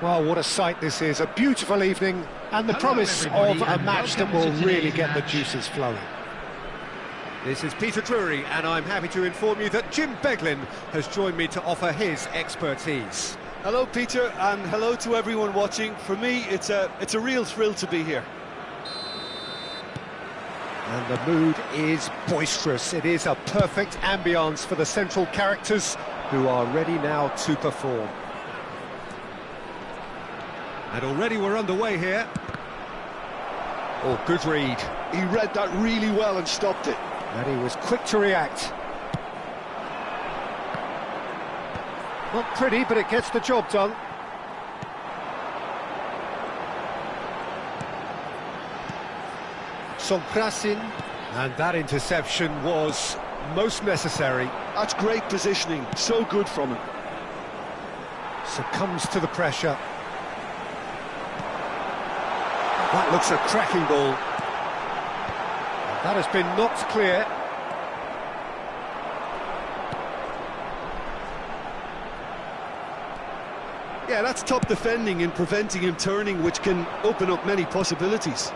Well, what a sight this is. A beautiful evening and the promise of a match that will really get the juices flowing. This is Peter Drury, and I'm happy to inform you that Jim Beglin has joined me to offer his expertise. Hello, Peter, and hello to everyone watching. For me, it's a real thrill to be here. And the mood is boisterous. It is a perfect ambience for the central characters who are ready now to perform. And already we're underway here. Oh, good read. He read that really well and stopped it. And he was quick to react. Not pretty, but it gets the job done. Songkrasin. And that interception was most necessary. That's great positioning, so good from him. Succumbs to the pressure. That looks a cracking ball. That has been knocked clear. Yeah, that's top defending and preventing him turning, which can open up many possibilities.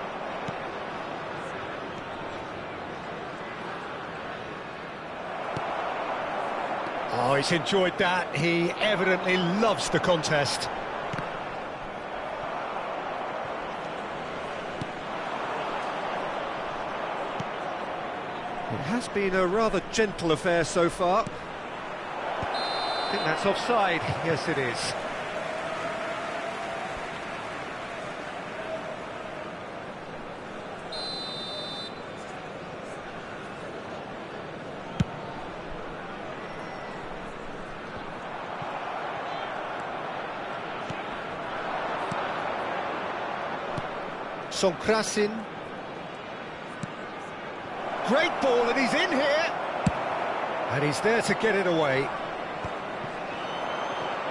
Oh, he's enjoyed that. He evidently loves the contest. It has been a rather gentle affair so far. I think that's offside. Yes, it is. Songkrasin. Great ball, and he's in here. And he's there to get it away.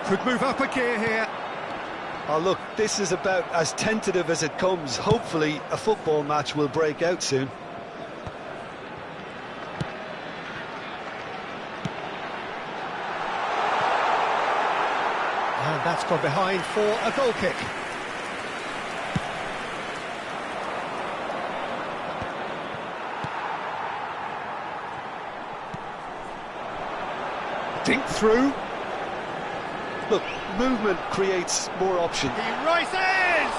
Could move up a gear here. Oh, look, this is about as tentative as it comes. Hopefully, a football match will break out soon. And that's gone behind for a goal kick. Dink through. Look, movement creates more option. He rises!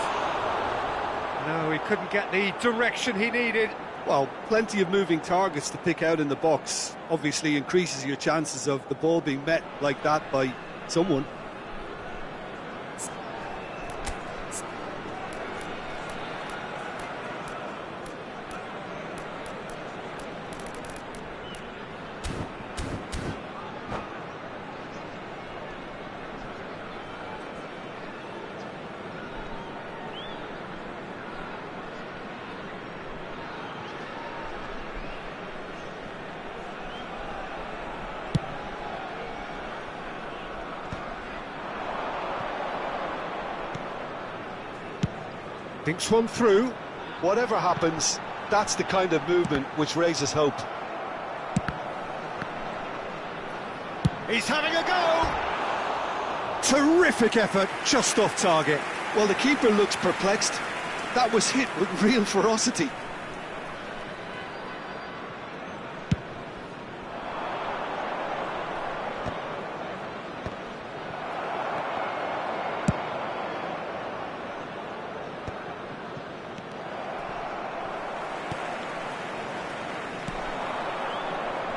No, he couldn't get the direction he needed. Well, plenty of moving targets to pick out in the box. Obviously increases your chances of the ball being met like that by someone. Thinks one through. Whatever happens, that's the kind of movement which raises hope. He's having a go! Terrific effort, just off target. Well, the keeper looks perplexed. That was hit with real ferocity.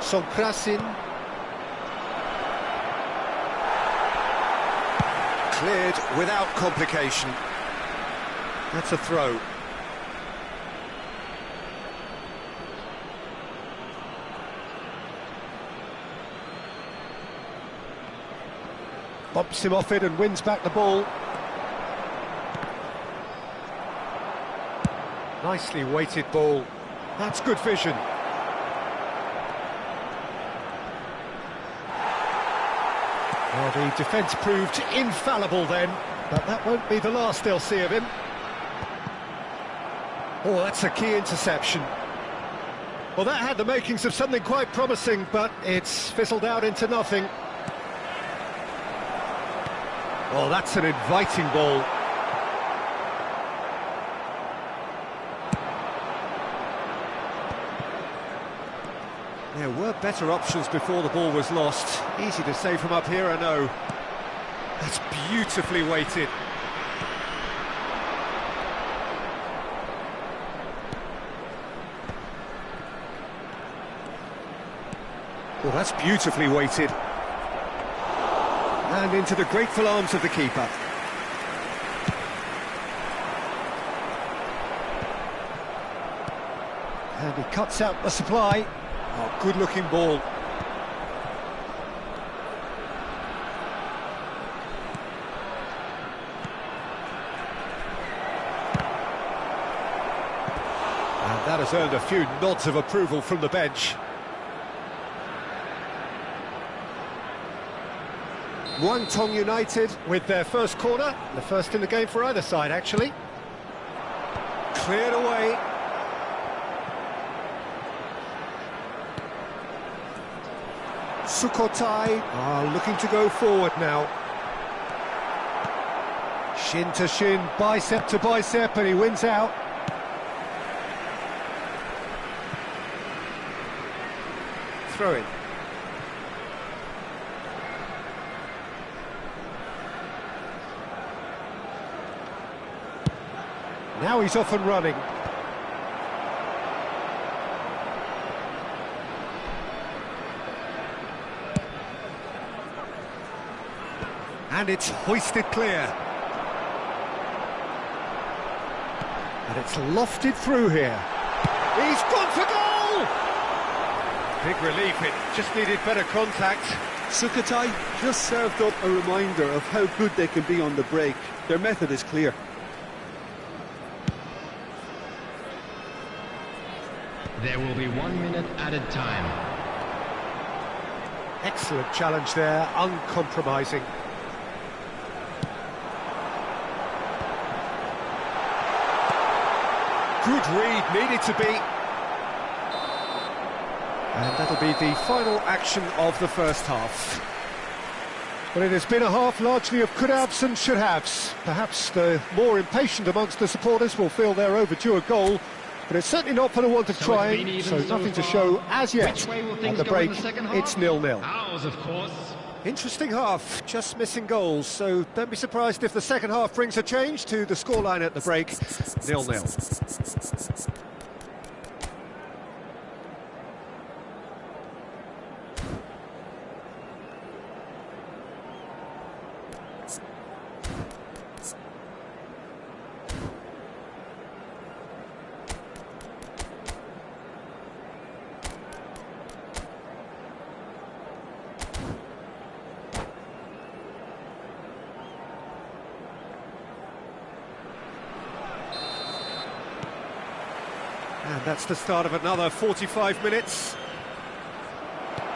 Songkrasin. Cleared without complication. That's a throw. Bumps him off it and wins back the ball. Nicely weighted ball. That's good vision. Well, the defence proved infallible then, but that won't be the last they'll see of him. Oh, that's a key interception. Well, that had the makings of something quite promising, but it's fizzled out into nothing. Oh, that's an inviting ball. There were better options before the ball was lost. Easy to say from up here, I know. That's beautifully weighted. Well, that's beautifully weighted. And into the grateful arms of the keeper. And he cuts out the supply. Oh, good-looking ball. And that has earned a few nods of approval from the bench. Guangdong United with their first corner, the first in the game for either side, actually. Cleared away. Sukhothai are looking to go forward now. Shin to shin, bicep to bicep, and he wins out. Throw in. Now he's off and running. And it's hoisted clear. And it's lofted through here. He's gone for goal! Big relief, it just needed better contact. Sukhothai just served up a reminder of how good they can be on the break. Their method is clear. There will be 1 minute added time. Excellent challenge there, uncompromising. Good read, needed to be. And that'll be the final action of the first half. Well, it has been a half largely of could-haves and should-haves. Perhaps the more impatient amongst the supporters will feel they're overdue a goal, but it's certainly not for the want of trying, so nothing to show as yet. At the break, it's 0-0. Ours, of course. Interesting half, just missing goals, so don't be surprised if the second half brings a change to the scoreline at the break, 0-0. And that's the start of another 45 minutes.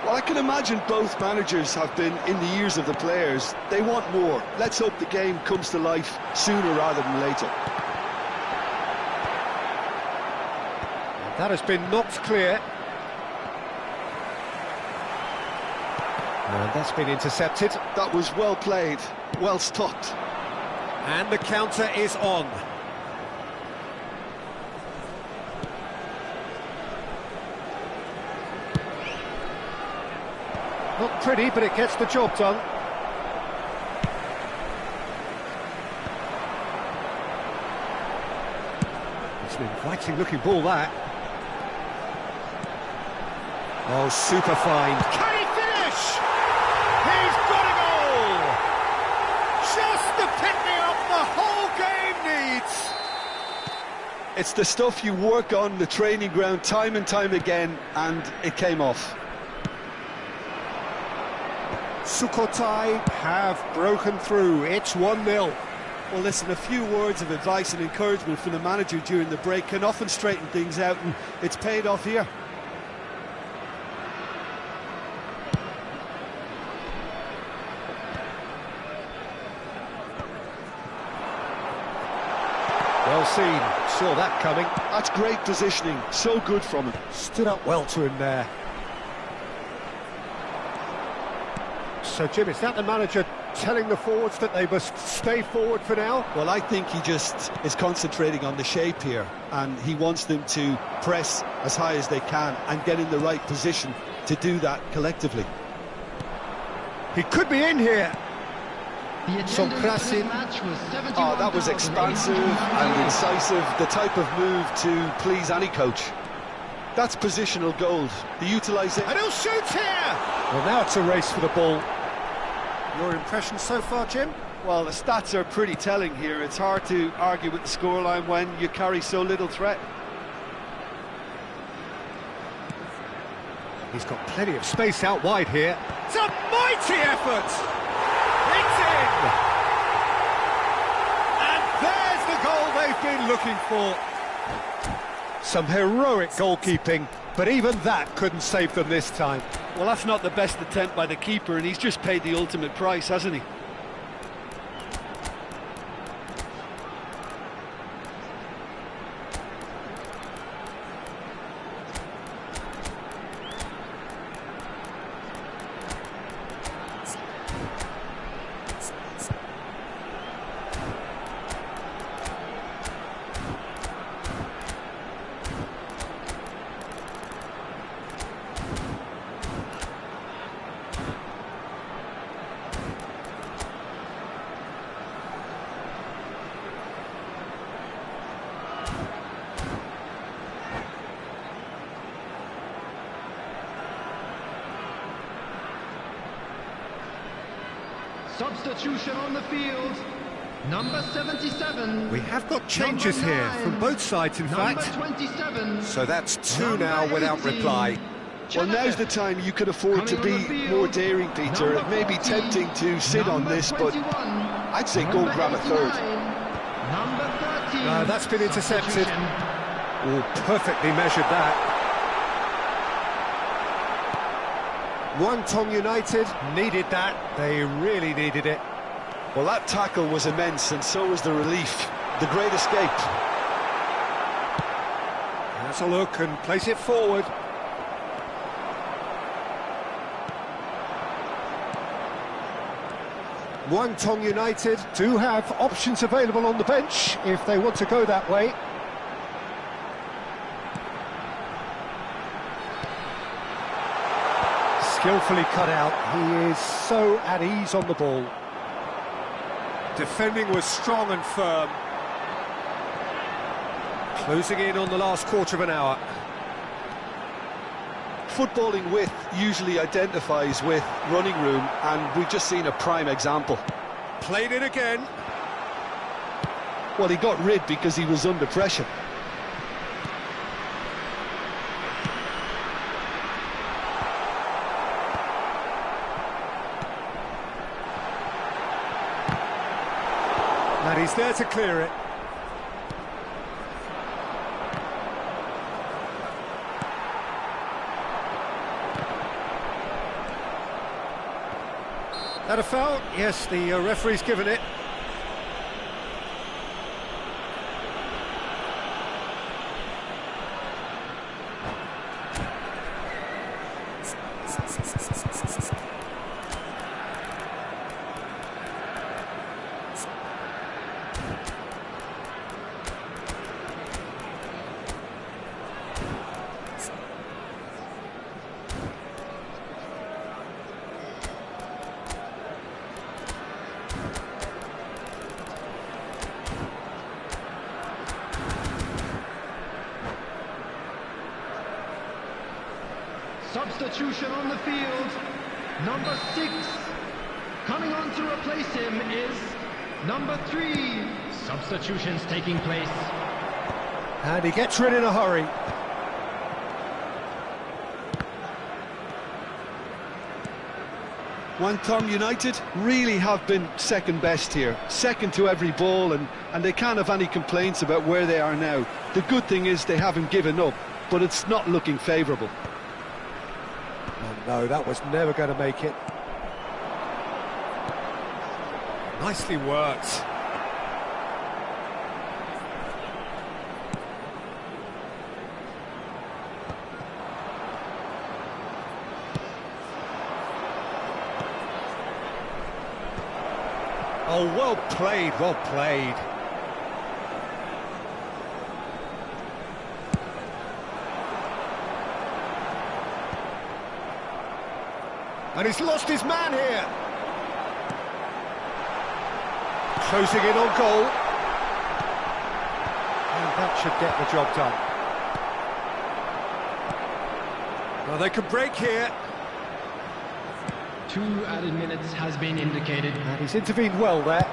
Well, I can imagine both managers have been in the ears of the players. They want more. Let's hope the game comes to life sooner rather than later. That has been knocked clear. And that's been intercepted. That was well played, well stopped. And the counter is on. Not pretty, but it gets the job done. It's an inviting looking ball, that. Oh, super fine. Can he finish? He's got a goal! Just the pick-me-up the whole game needs! It's the stuff you work on the training ground time and time again, and it came off. Sukhothai have broken through. It's 1-0. Well, listen, a few words of advice and encouragement from the manager during the break can often straighten things out, and it's paid off here. Well seen, saw that coming. That's great positioning, so good from him. Stood up well to him there. So, Jim, is that the manager telling the forwards that they must stay forward for now? Well, I think he just is concentrating on the shape here, and he wants them to press as high as they can and get in the right position to do that collectively. He could be in here. Some pressing. Oh, that was expansive and incisive, the type of move to please any coach. That's positional gold. The utilisation. And he'll shoot here! Well, now it's a race for the ball. Your impression so far, Jim? Well, the stats are pretty telling here. It's hard to argue with the scoreline when you carry so little threat. He's got plenty of space out wide here. It's a mighty effort! It's in! And there's the goal they've been looking for. Some heroic goalkeeping, but even that couldn't save them this time. Well, that's not the best attempt by the keeper, and he's just paid the ultimate price, hasn't he? Substitution on the field. Number 77. We have got changes Number here 9. from both sides, in Number fact. 27. So that's two Number now without 18. reply. Well, now's the time you could afford to Coming on be the field, more daring, Peter. It may be 40, tempting to sit on this, but 21, I'd say go grab a third. 89, Number 13. That's been intercepted. Substitution. Oh, perfectly measured that. Guangdong United needed that. They really needed it. Well, that tackle was immense, and so was the relief. The great escape. That's a look and place it forward. Guangdong United do have options available on the bench if they want to go that way. Skillfully cut out. He is so at ease on the ball. Defending was strong and firm. Closing in on the last quarter of an hour. Footballing width usually identifies with running room, and we've just seen a prime example. Played it again. Well, he got rid because he was under pressure. And he's there to clear it. That a foul? Yes, the referee's given it. Substitution on the field. Number 6. Coming on to replace him is number 3. Substitutions taking place. And he gets rid in a hurry. Wantong United really have been second best here, second to every ball, and they can't have any complaints about where they are now. The good thing is they haven't given up, but it's not looking favourable. Oh, no, that was never going to make it. Nicely worked. Oh, well played, well played. And he's lost his man here. Closing in on goal. And that should get the job done. Well, they can break here. 2 added minutes has been indicated. And he's intervened well there.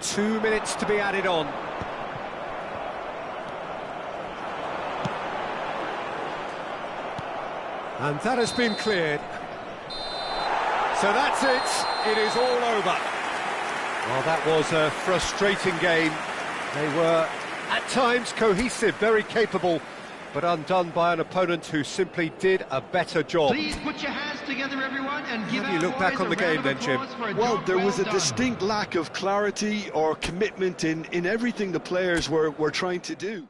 2 minutes to be added on. And that has been cleared. So that's it. It is all over. Well, that was a frustrating game. They were, at times, cohesive, very capable, but undone by an opponent who simply did a better job. Please put your hands together, everyone, and give How do you look back on the game then, Jim? Well, there was a distinct lack of clarity or commitment in everything the players were trying to do.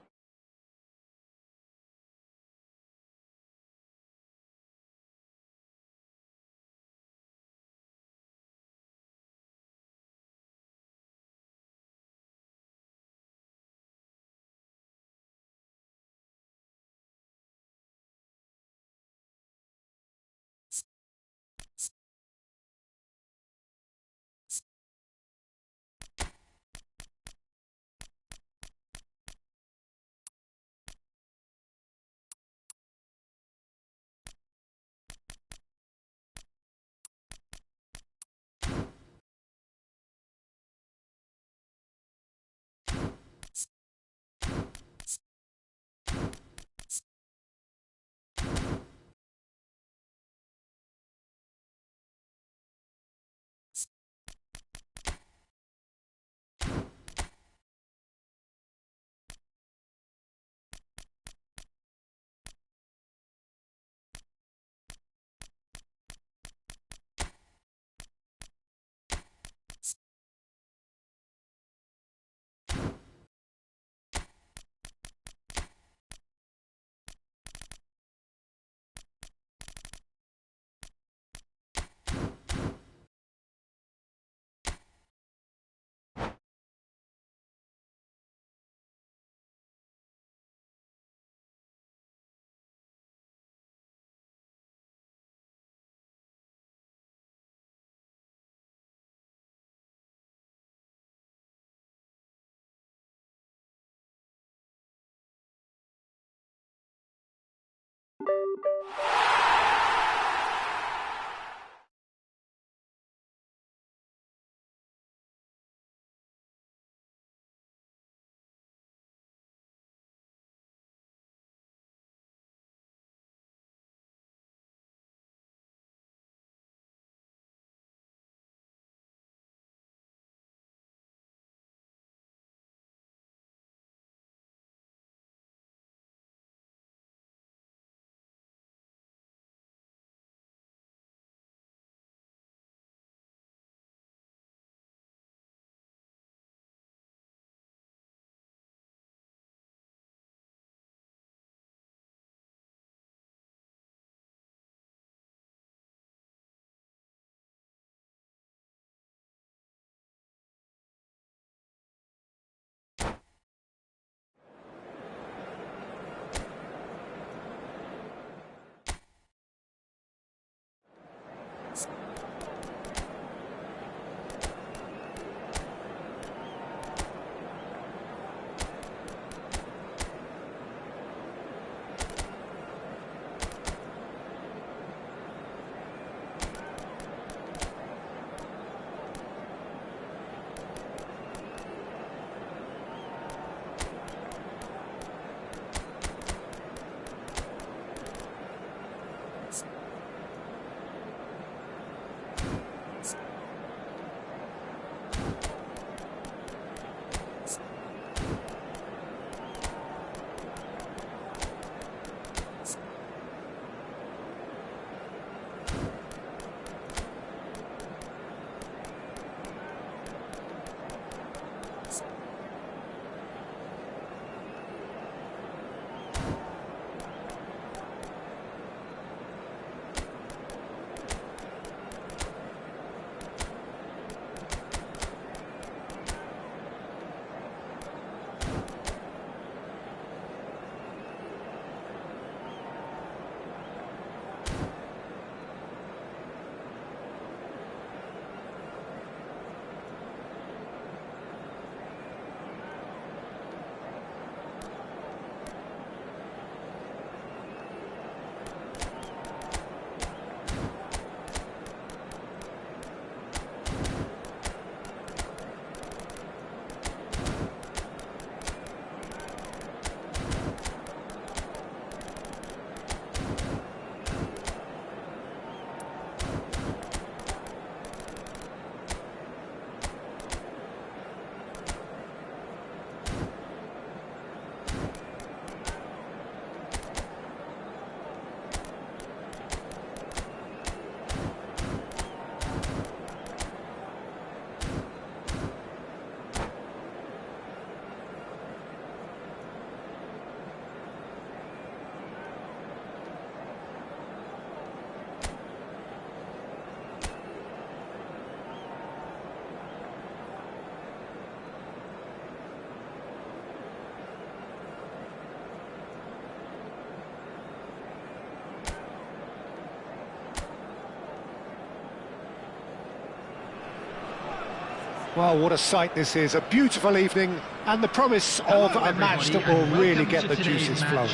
Well, what a sight this is, a beautiful evening, and the promise of a match that will really get the juices flowing.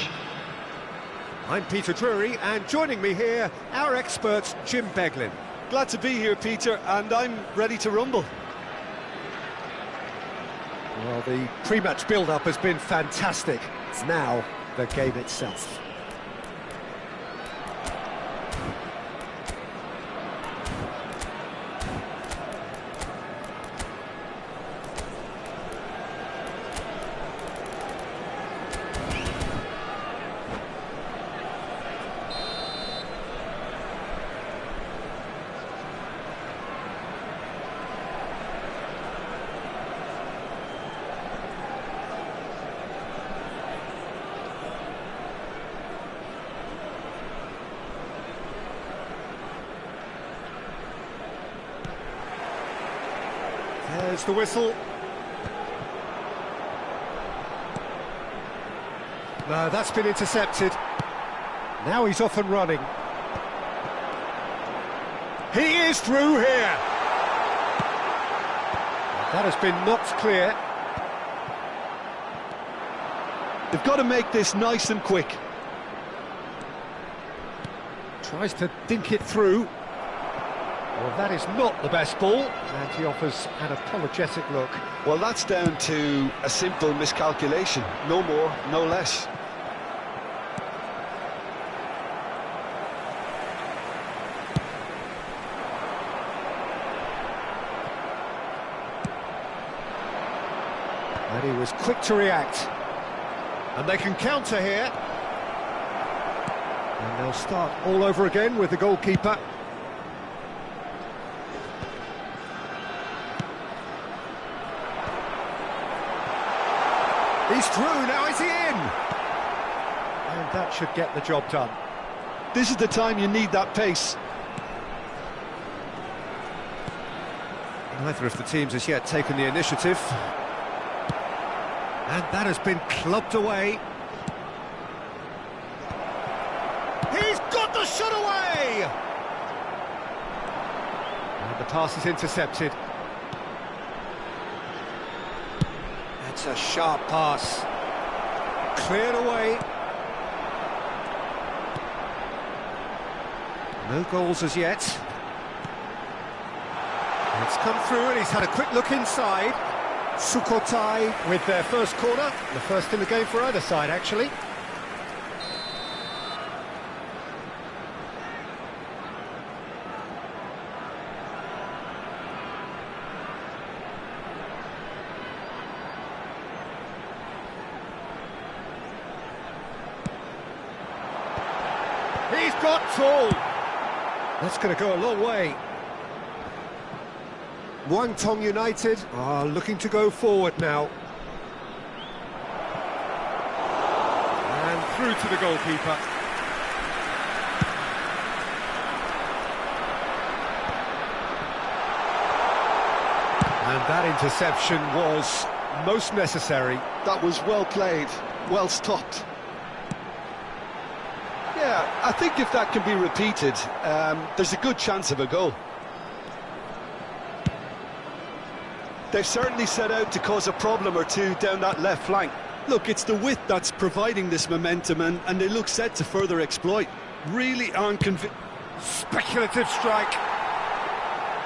I'm Peter Drury, and joining me here, our expert, Jim Beglin. Glad to be here, Peter, and I'm ready to rumble. Well, the pre-match build-up has been fantastic. It's now the game itself. There's the whistle. No, that's been intercepted. Now he's off and running. He is through here. That has been knocked clear. They've got to make this nice and quick. Tries to dink it through. Well, that is not the best ball, and he offers an apologetic look. Well, that's down to a simple miscalculation. No more, no less. And he was quick to react. And they can counter here. And they'll start all over again with the goalkeeper. He's through, now is he in? And that should get the job done. This is the time you need that pace. Neither of the teams has yet taken the initiative. And that has been clubbed away. He's got the shot away! And the pass is intercepted. That's a sharp pass. Cleared away. No goals as yet. It's come through and he's had a quick look inside. Sukhothai with their first corner. The first in the game for either side, actually. He's got full. That's going to go a long way. Muangthong United are looking to go forward now. And through to the goalkeeper. And that interception was most necessary. That was well played, well stopped. Yeah, I think if that can be repeated, there's a good chance of a goal. They've certainly set out to cause a problem or two down that left flank. Look, it's the width that's providing this momentum, and they look set to further exploit. Really aren't convinced. Speculative strike.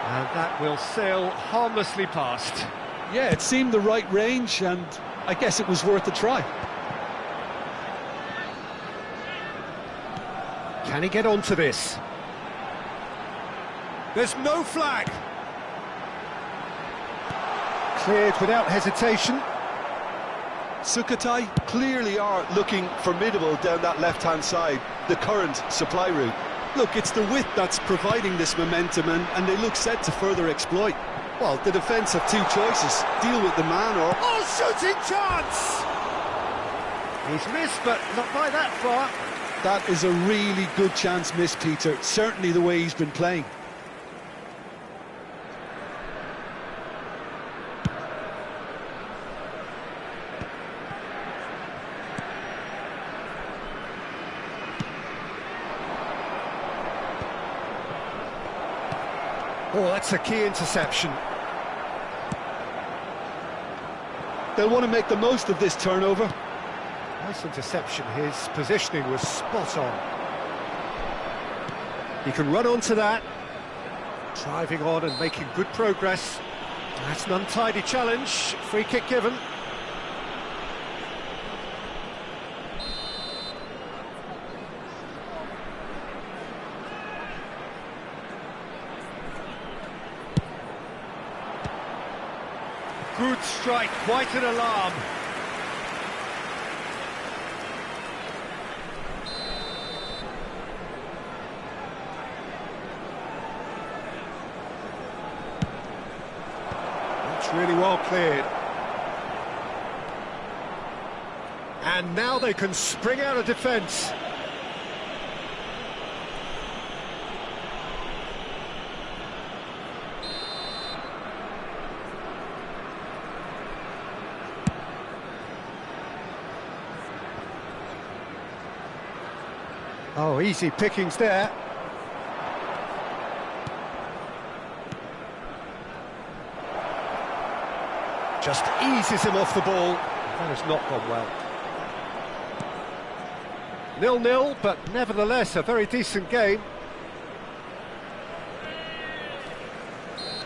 And that will sail harmlessly past. Yeah, it seemed the right range, and I guess it was worth a try. Can he get onto this? There's no flag. Cleared without hesitation. Sukhothai clearly are looking formidable down that left-hand side, the current supply route. Look, it's the width that's providing this momentum, and they look set to further exploit. Well, the defence have two choices: deal with the man or... Oh, shooting chance! He's missed, but not by that far. That is a really good chance missed, Peter. Certainly the way he's been playing. Oh, that's a key interception. They'll want to make the most of this turnover. Nice interception, his positioning was spot on. He can run onto that, driving on and making good progress. That's an untidy challenge, free kick given. Good strike, quite an alarm. It's really well cleared. And now they can spring out of defence. Oh, easy pickings there. Just eases him off the ball. That has not gone well. 0-0, but nevertheless a very decent game.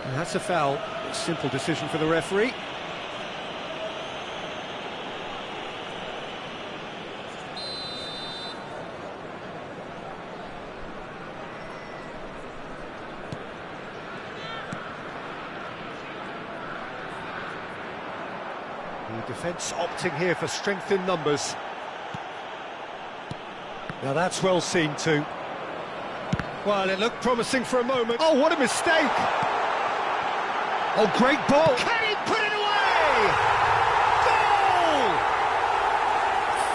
And that's a foul. A simple decision for the referee. The defence opting here for strength in numbers. Now that's well seen too. Well, it looked promising for a moment. Oh, what a mistake! Oh, great ball! Can he put it away? Goal!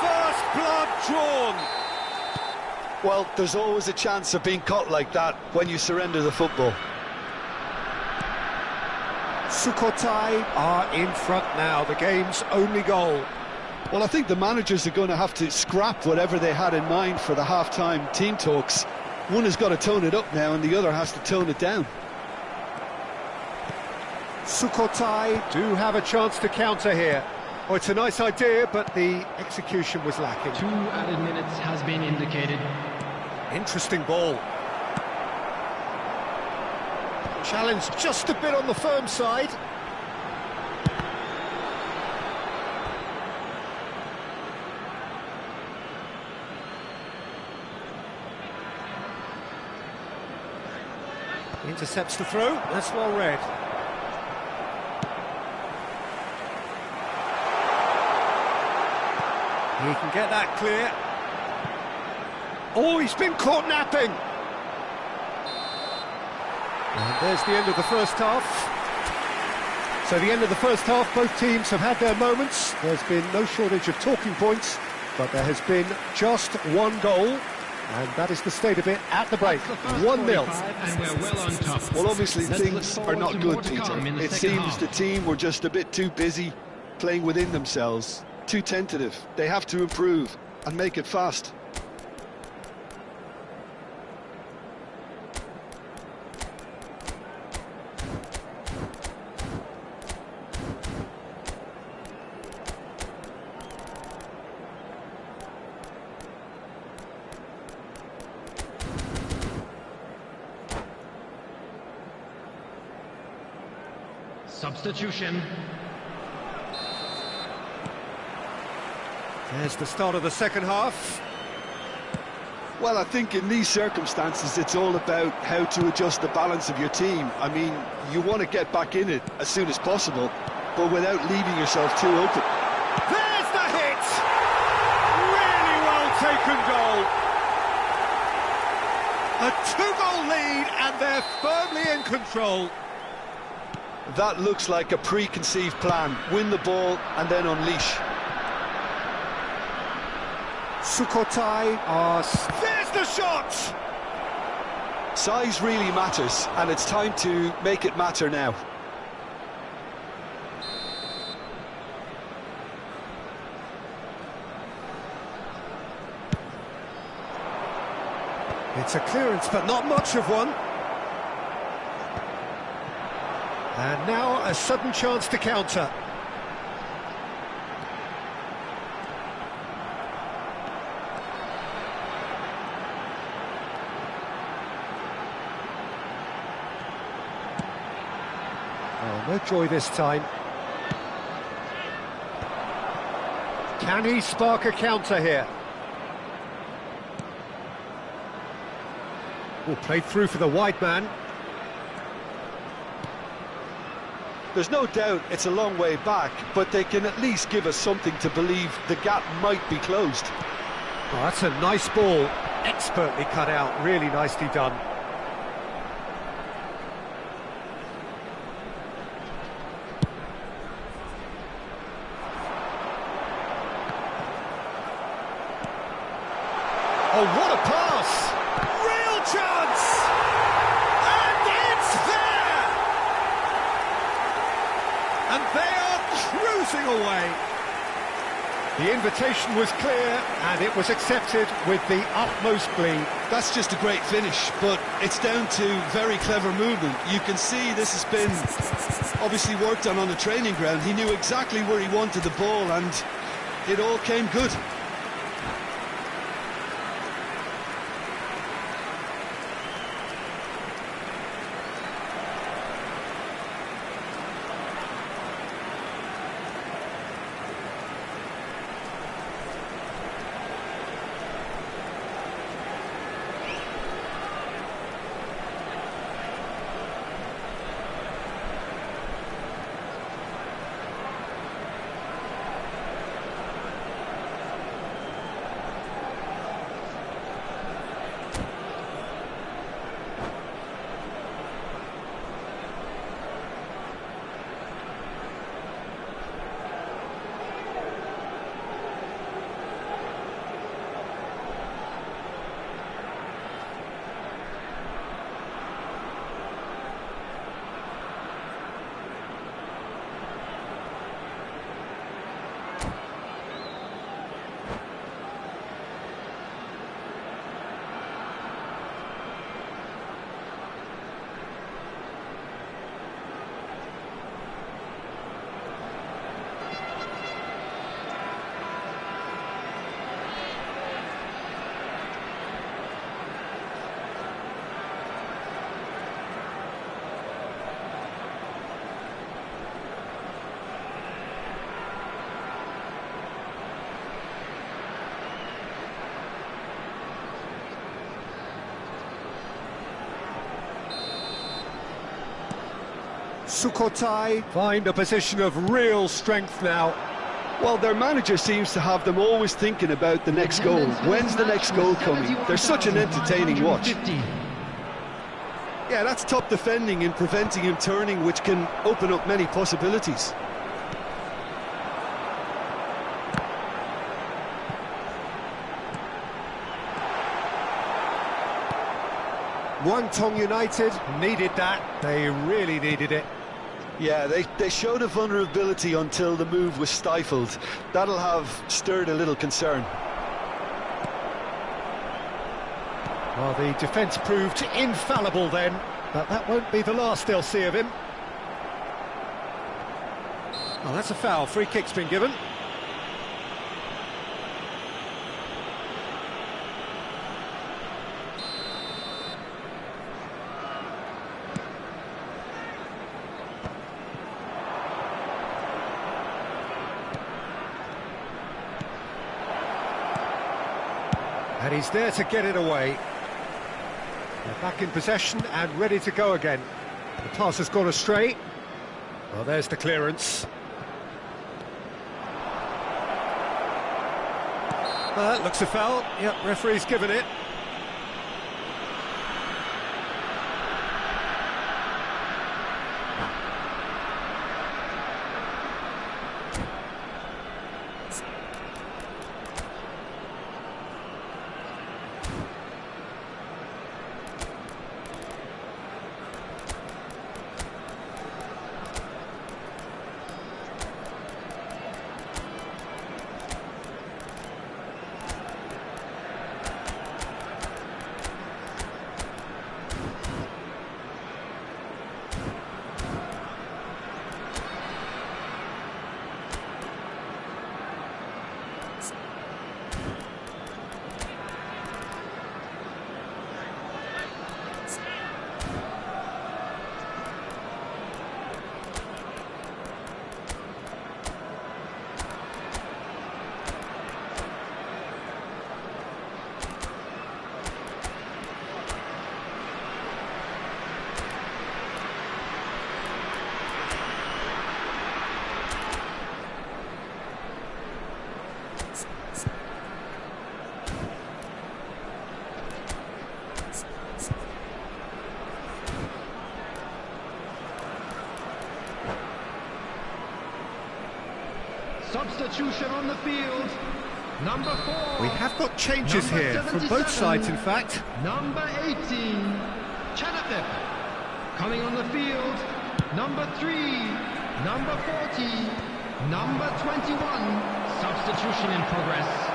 First blood drawn. Well, there's always a chance of being caught like that when you surrender the football. Sukhothai are in front now, the game's only goal. Well, I think the managers are going to have to scrap whatever they had in mind for the half-time team talks. One has got to tone it up now and the other has to tone it down. Sukhothai do have a chance to counter here. Oh, it's a nice idea, but the execution was lacking. 2 added minutes has been indicated. Interesting ball. Challenge just a bit on the firm side. Intercepts the throw, that's well read. He can get that clear. Oh, he's been caught napping. And there's the end of the first half. So the end of the first half, both teams have had their moments. There's been no shortage of talking points, but there has been just one goal, and that is the state of it at the break. 1-0. And we're well on top. Well, obviously things look are forward not to good, more to Peter. come in the It second seems half. the team were just a bit too busy playing within themselves, too tentative. They have to improve and make it fast. Substitution. There's the start of the second half. Well, I think in these circumstances it's all about how to adjust the balance of your team. I mean, you want to get back in it as soon as possible, but without leaving yourself too open. There's the hit! Really well taken goal. A 2-goal lead and they're firmly in control. That looks like a preconceived plan. Win the ball and then unleash. Sukhothai are... There's the shot! Size really matters, and it's time to make it matter now. It's a clearance, but not much of one. And now a sudden chance to counter. Oh, no joy this time. Can he spark a counter here? Oh, played through for the wide man. There's no doubt it's a long way back, but they can at least give us something to believe the gap might be closed. Oh, that's a nice ball. Expertly cut out, really nicely done. Oh, what a pass! Real chance! And it's there! And they are cruising away. The invitation was clear, and it was accepted with the utmost glee. That's just a great finish, but it's down to very clever movement. You can see this has been obviously worked on the training ground. He knew exactly where he wanted the ball, and it all came good. Sukhothai find a position of real strength now. Well, their manager seems to have them always thinking about the next goal. When's the next goal coming? They're such an entertaining watch. Yeah, that's top defending and preventing him turning, which can open up many possibilities. Muangthong United needed that. They really needed it. Yeah, they showed a vulnerability until the move was stifled. That'll have stirred a little concern. Well, the defence proved infallible then, but that won't be the last they'll see of him. Oh, that's a foul. Free kick's been given. And he's there to get it away. They're back in possession and ready to go again. The pass has gone astray. Well, there's the clearance. Looks a foul. Yep, referee's given it. substitution on the field. Number 4. We have got changes Number here from both 77. sides, in fact. Number 18, Chanatip. Coming on the field, number 3, number 40, number 21. Substitution in progress.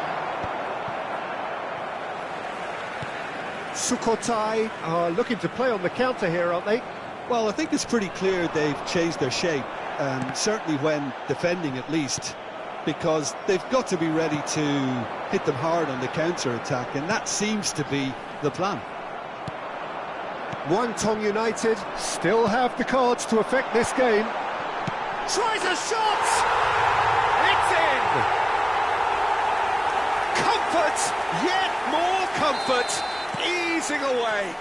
Sukhothai are looking to play on the counter here, aren't they? Well, I think it's pretty clear they've changed their shape, certainly when defending at least, because they've got to be ready to hit them hard on the counter-attack, and that seems to be the plan. Muangthong United still have the cards to affect this game. Tries a shot! It's in! Comfort! Yet more comfort! Easing away!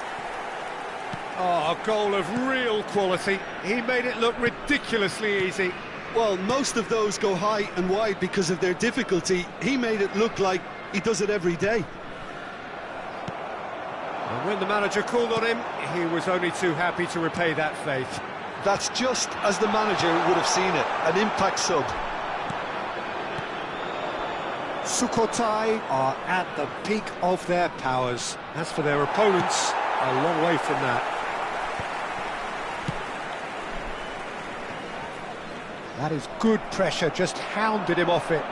Oh, a goal of real quality. He made it look ridiculously easy. Well, most of those go high and wide because of their difficulty. He made it look like he does it every day. And when the manager called on him, he was only too happy to repay that faith. That's just as the manager would have seen it, an impact sub. Sukhothai are at the peak of their powers. As for their opponents, a long way from that. That is good pressure, just hounded him off it.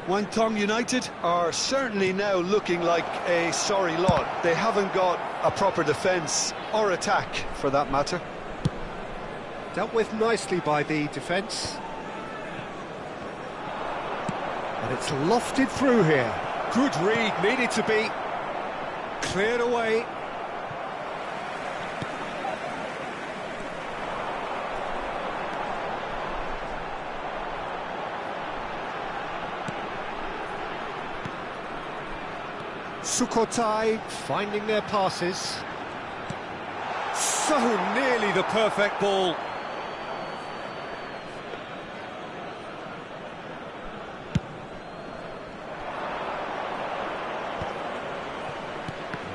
Muangthong United are certainly now looking like a sorry lot. They haven't got a proper defence or attack, for that matter. Dealt with nicely by the defence. And it's lofted through here. Good read, needed to be. Cleared away. Sukhothai finding their passes. So nearly the perfect ball.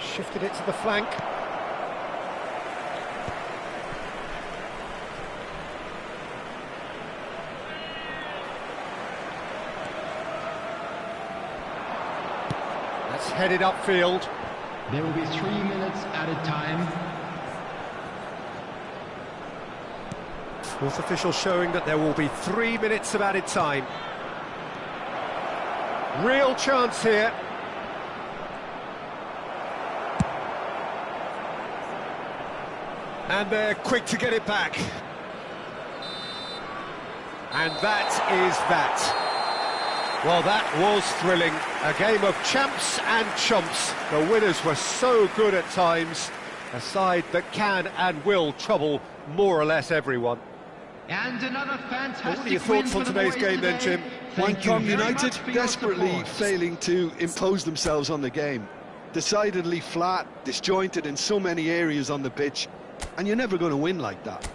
Shifted it to the flank. That's headed upfield. There will be 3 minutes added time. Fourth official showing that there will be 3 minutes of added time. Real chance here. And they're quick to get it back. And that is that. Well, that was thrilling. A game of champs and chumps. The winners were so good at times. A side that can and will trouble more or less everyone. And another fantastic What are your thoughts win on for the today's boys game then, today. Jim? Thank you Muangthong very United much for your desperately support. failing to impose themselves on the game. Decidedly flat, disjointed in so many areas on the pitch, and you're never going to win like that.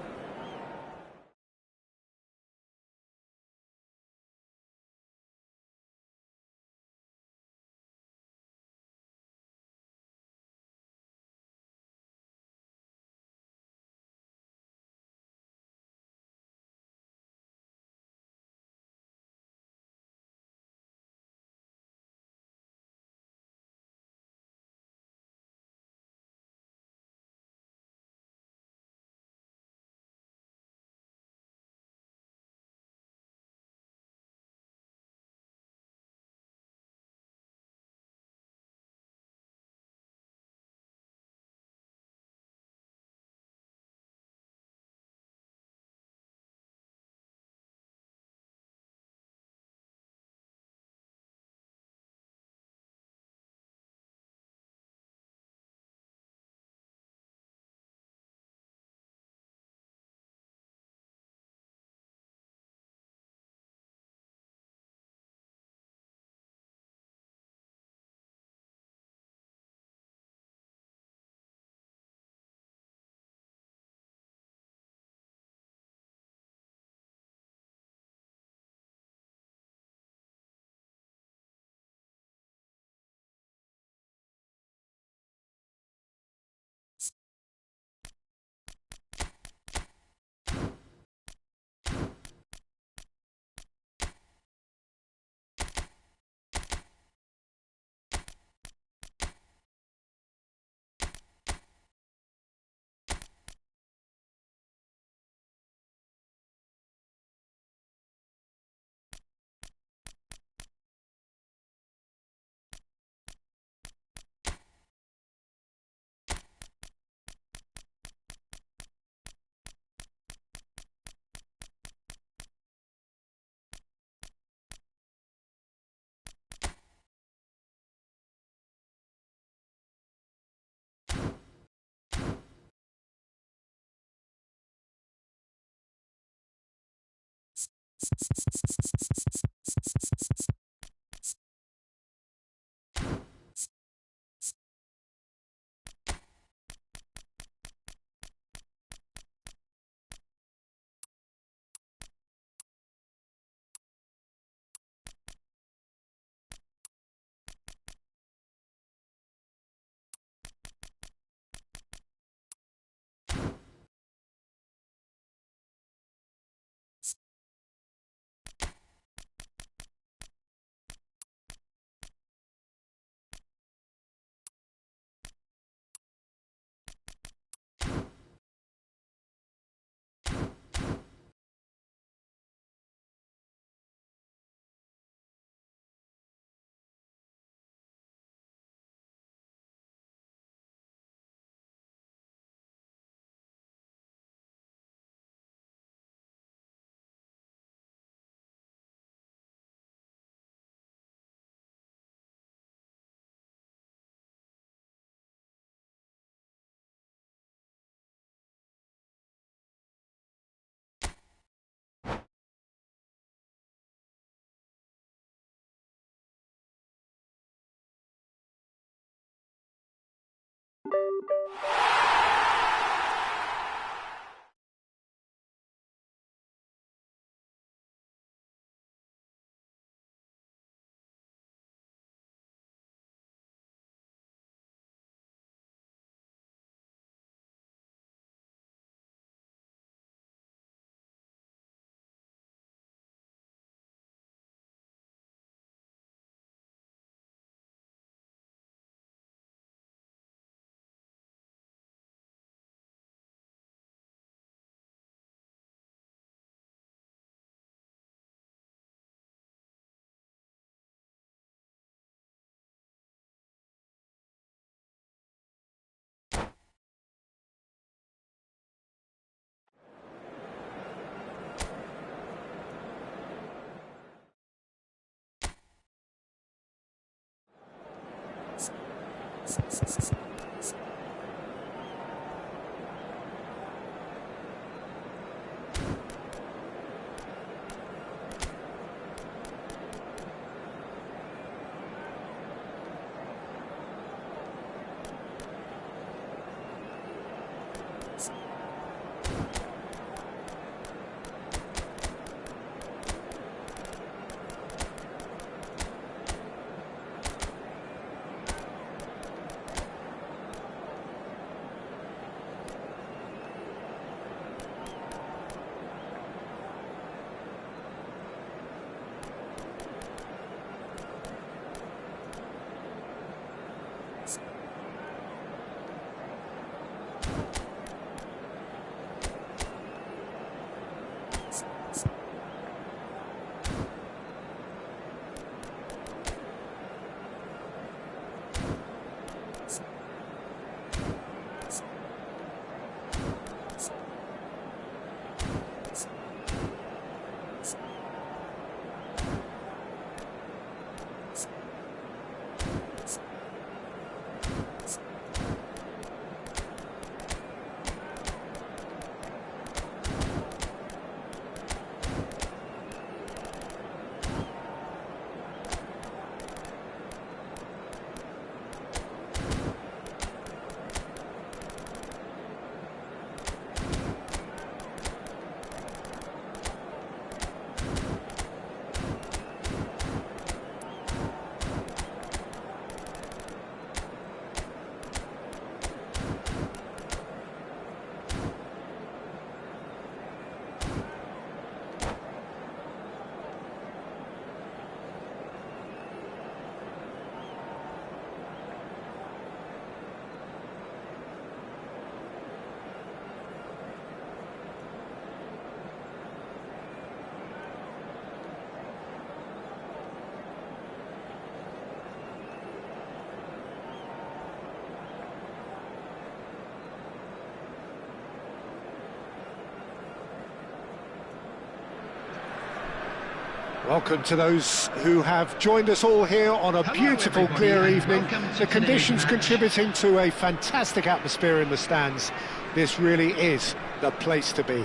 Welcome to those who have joined us all here on a beautiful, clear evening. The conditions contributing to a fantastic atmosphere in the stands. This really is the place to be.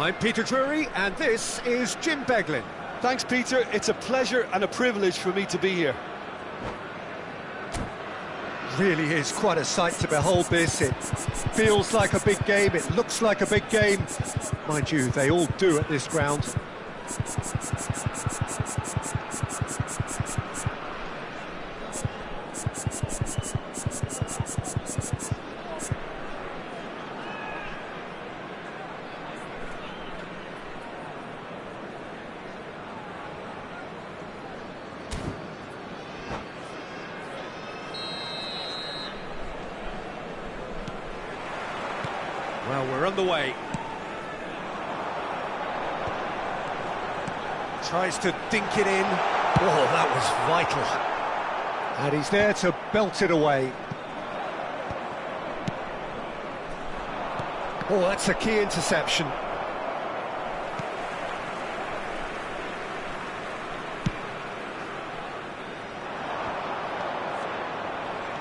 I'm Peter Drury, and this is Jim Beglin. Thanks, Peter. It's a pleasure and a privilege for me to be here. Really is quite a sight to behold this. It feels like a big game, it looks like a big game. Mind you, they all do at this ground. Well, we're underway. Tries to dink it in. Oh, that was vital. And he's there to belt it away. Oh, that's a key interception.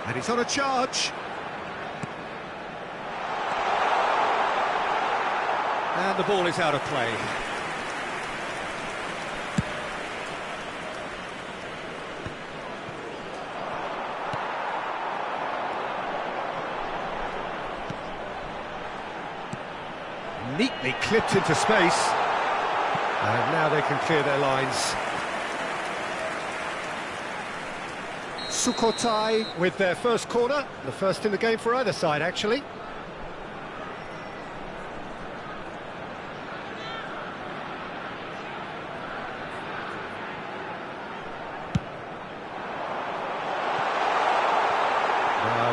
And he's on a charge. And the ball is out of play. Neatly clipped into space. And now they can clear their lines. Sukhothai with their first corner. The first in the game for either side, actually.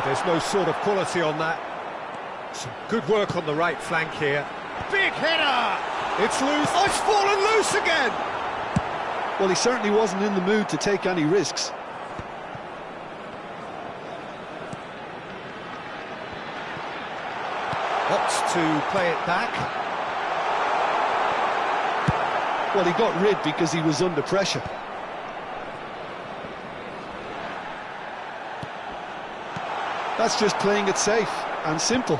There's no sort of quality on that. Some good work on the right flank here. Big header! It's loose. Oh, it's fallen loose again! Well, he certainly wasn't in the mood to take any risks. Opts to play it back. Well, he got rid because he was under pressure. That's just playing it safe and simple.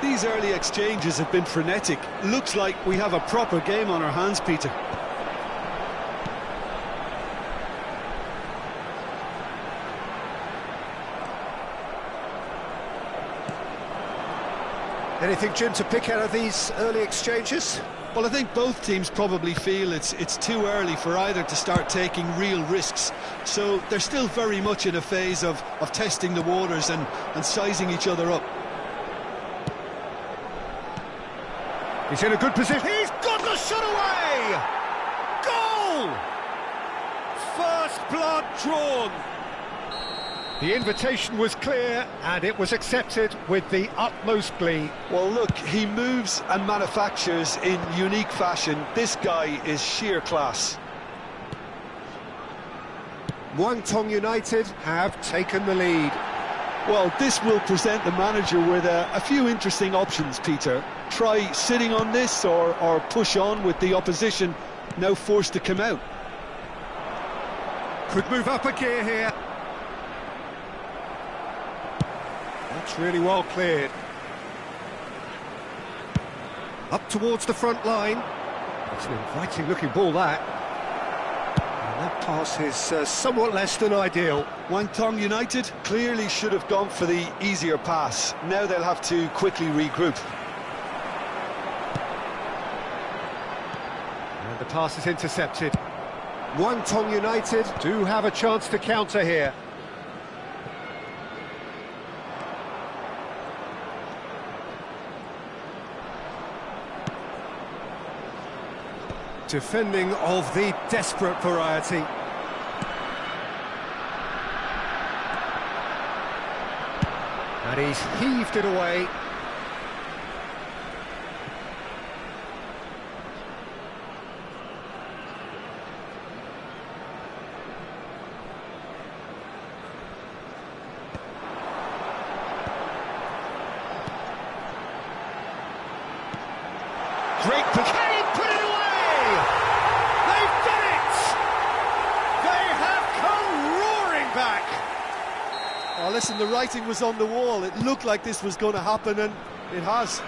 These early exchanges have been frenetic. Looks like we have a proper game on our hands, Peter. Anything, Jim, to pick out of these early exchanges? Well, I think both teams probably feel it's too early for either to start taking real risks. So they're still very much in a phase of testing the waters and sizing each other up. He's in a good position. He's got the shot away! Goal! First blood drawn. The invitation was clear and it was accepted with the utmost glee. Well, look, he moves and manufactures in unique fashion. This guy is sheer class. Muangthong United have taken the lead. Well, this will present the manager with a few interesting options, Peter. Try sitting on this or push on with the opposition now forced to come out. Could move up a gear here. That's really well cleared. Up towards the front line. It's an inviting looking ball, that. And that pass is somewhat less than ideal. Muangthong United clearly should have gone for the easier pass. Now they'll have to quickly regroup. And the pass is intercepted. Muangthong United do have a chance to counter here. Defending of the desperate variety. And he's heaved it away. Great pick. Can he put it away? They've done it! They have come roaring back! Oh, listen, the writing was on the wall. It looked like this was going to happen, and it has.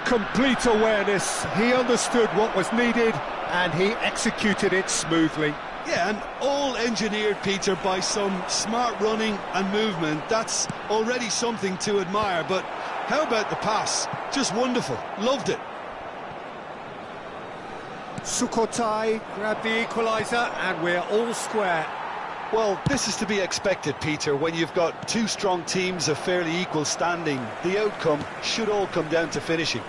complete awareness. He understood what was needed and he executed it smoothly. Yeah, and all engineered, Peter, by some smart running and movement. That's already something to admire, but how about the pass? Just wonderful. Loved it. Sukhothai grabbed the equaliser and we're all square. Well, this is to be expected, Peter, when you've got two strong teams of fairly equal standing. The outcome should all come down to finishing.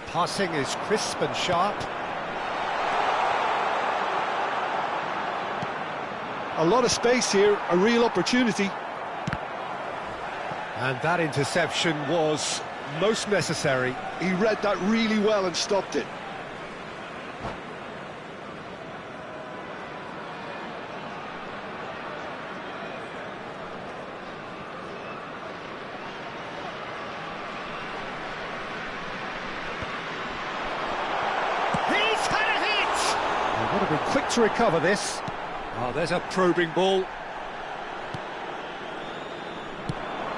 Passing is crisp and sharp. A lot of space here, a real opportunity. And that interception was most necessary. He read that really well and stopped it. He's had a hit! He would have been quick to recover this. Oh, there's a probing ball.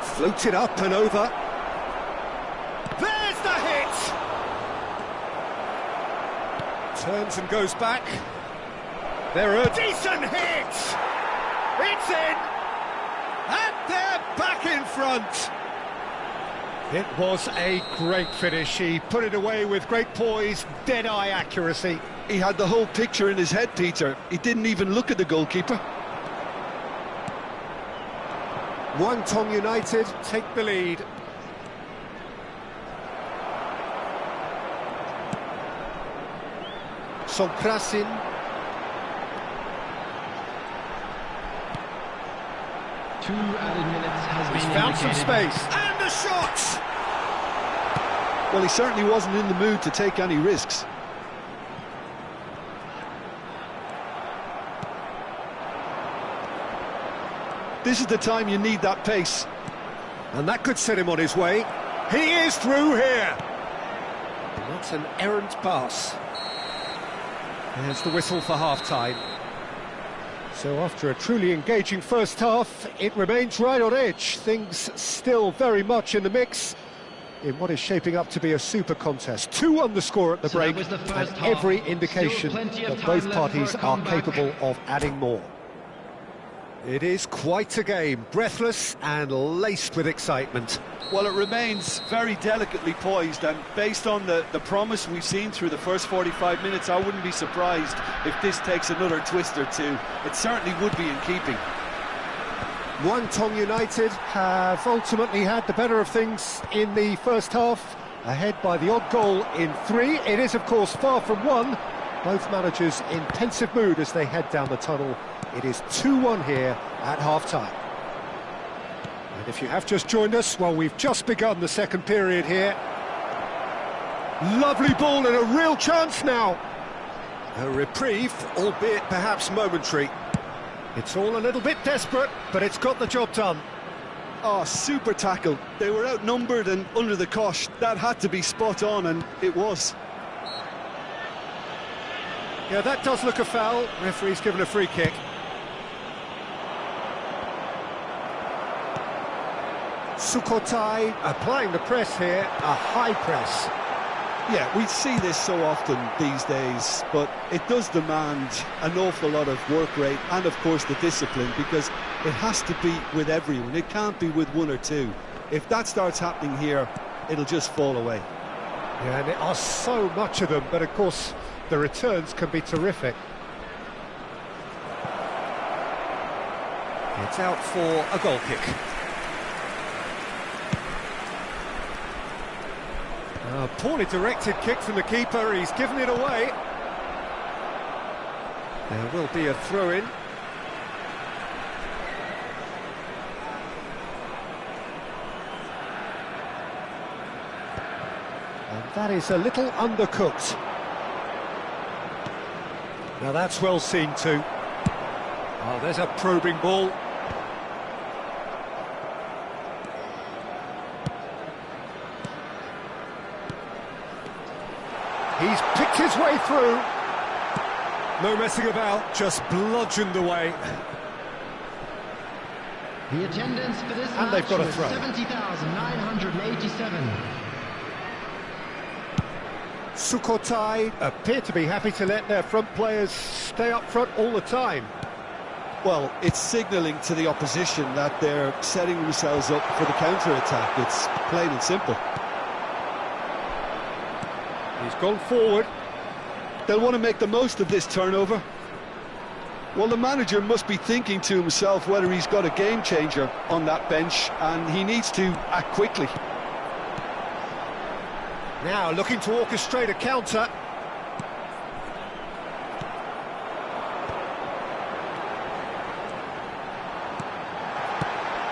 Floated up and over. There's the hit! Turns and goes back. There are... Decent hit! It's in! And they're back in front! It was a great finish. He put it away with great poise, dead-eye accuracy. He had the whole picture in his head, Peter. He didn't even look at the goalkeeper. Muangthong United take the lead. Songkrasin. Two added minutes has been Found some indicated. space. And the shot! Well, he certainly wasn't in the mood to take any risks. This is the time you need that pace. And that could set him on his way. He is through here. And that's an errant pass. There's the whistle for half-time. So after a truly engaging first half, it remains right on edge. Things still very much in the mix in what is shaping up to be a super contest. 2 on the score at the So that break, was the and first half. every Still indication plenty of that time both left for a parties are comeback. capable of adding more. It is quite a game, breathless and laced with excitement. Well, it remains very delicately poised, and based on the promise we've seen through the first 45 minutes, I wouldn't be surprised if this takes another twist or two. It certainly would be in keeping. Muangthong United have ultimately had the better of things in the first half, ahead by the odd goal in 3. It is, of course, far from 1. Both managers in pensive mood as they head down the tunnel. It is 2-1 here at half-time. And if you have just joined us, well, we've just begun the second period here. Lovely ball and a real chance now. A reprieve, albeit perhaps momentary. It's all a little bit desperate, but it's got the job done. Oh, super tackle. They were outnumbered and under the cosh. That had to be spot on, and it was. Yeah, that does look a foul. Referee's given a free kick. Sukhothai applying the press here, a high press. Yeah, we see this so often these days, but it does demand an awful lot of work rate and, of course, the discipline, because it has to be with everyone. It can't be with one or two. If that starts happening here, it'll just fall away. Yeah, and there are so much of them, but of course the returns can be terrific. It's out for a goal kick. A poorly directed kick from the keeper, he's given it away. There will be a throw-in. And that is a little undercooked. Now that's well seen too. Oh, there's a probing ball. He's picked his way through. No messing about, just bludgeoned away. The attendance for this And they've match got a was throw. 70,987. Sukhothai appear to be happy to let their front players stay up front all the time. Well, it's signalling to the opposition that they're setting themselves up for the counter-attack. It's plain and simple. He's gone forward. They'll want to make the most of this turnover. Well, the manager must be thinking to himself whether he's got a game changer on that bench, and he needs to act quickly. Now looking to orchestrate a counter.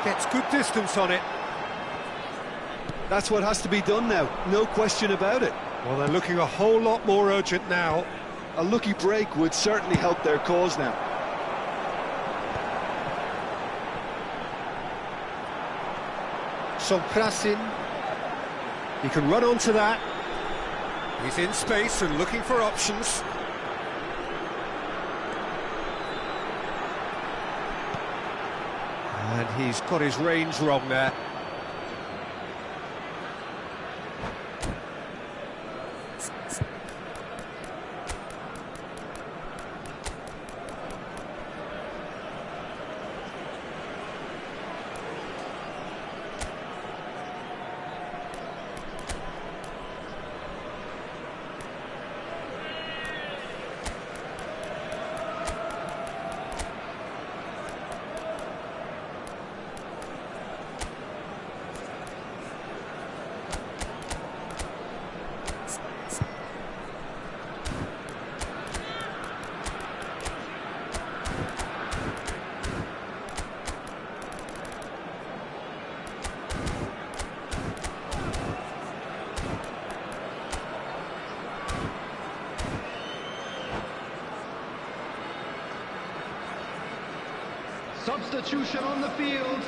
Gets good distance on it. That's what has to be done now, no question about it. Well, they're looking a whole lot more urgent now. A lucky break would certainly help their cause now. Somprasin. He can run onto that. He's in space and looking for options. And he's got his range wrong there. Substitution on the field,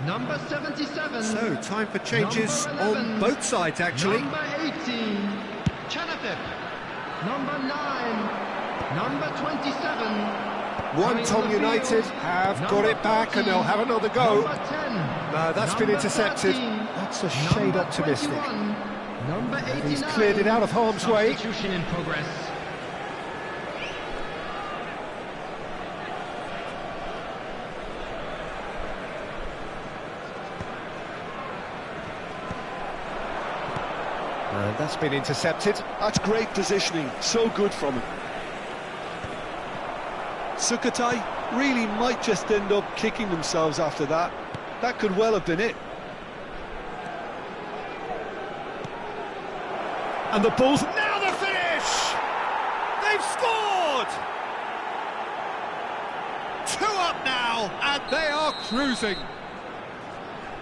number 77. So, time for changes on both sides, actually. Number 18, Chanatip. Number 9, number 27. Wantong United have got it back and they'll have another go. Number 10. No, that's been intercepted. 13, That's a shade optimistic. 21, number 89. He's cleared it out of harm's way. Substitution in progress. And that's been intercepted. That's great positioning, so good from him. Sukhothai really might just end up kicking themselves after that. That could well have been it. And the ball's now the finish! They've scored! 2 up now, and they are cruising.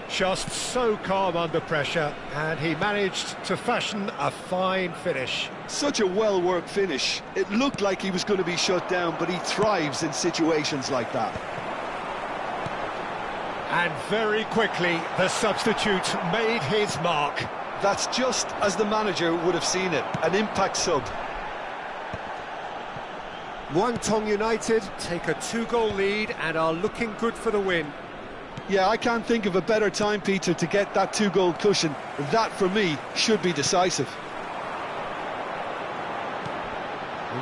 Just so calm under pressure, and he managed to fashion a fine finish. Such a well-worked finish. It looked like he was going to be shut down, but he thrives in situations like that. And very quickly, the substitute made his mark. That's just as the manager would have seen it, an impact sub. Wantong United take a 2-goal lead and are looking good for the win. Yeah, I can't think of a better time, Peter, to get that 2-goal cushion. That, for me, should be decisive.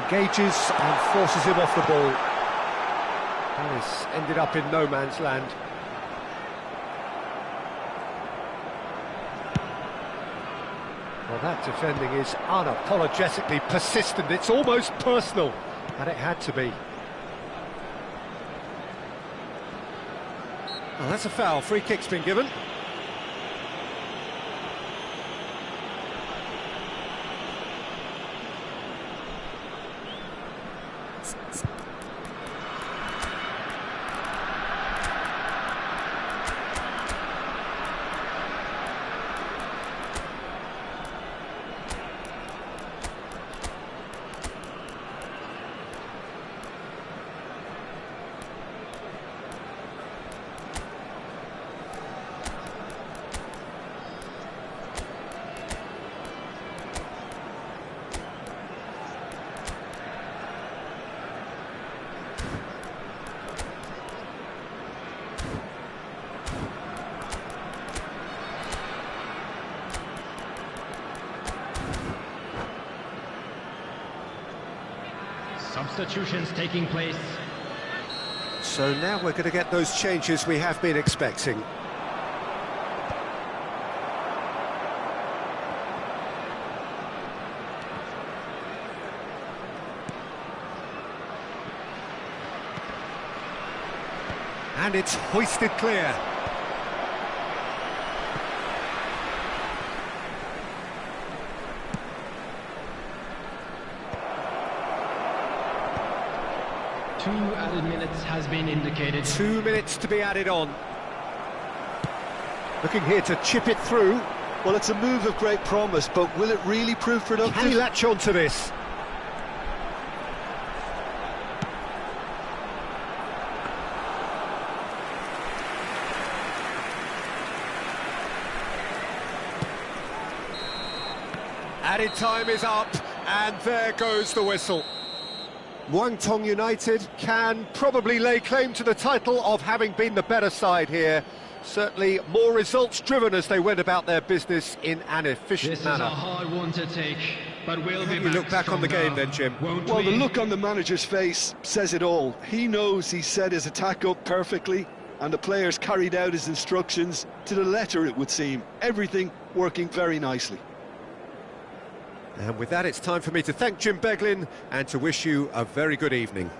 Engages and forces him off the ball. This ended up in no man's land. Well, that defending is unapologetically persistent. It's almost personal, and it had to be. Well, that's a foul. Free kick's been given. Substitutions taking place. So now we're going to get those changes we have been expecting. And it's hoisted clear. Two added minutes has been indicated. 2 minutes to be added on. Looking here to chip it through. Well, it's a move of great promise, but will it really prove productive? Can he latch on to this? Added time is up, and there goes the whistle. Muangthong United can probably lay claim to the title of having been the better side here. Certainly more results-driven as they went about their business in an efficient manner. This is a hard one to take, but we'll be You look back on the game then, Jim. Well, the look on the manager's face says it all. He knows he set his attack up perfectly, and the players carried out his instructions to the letter, it would seem. Everything working very nicely. And with that, it's time for me to thank Jim Beglin and to wish you a very good evening.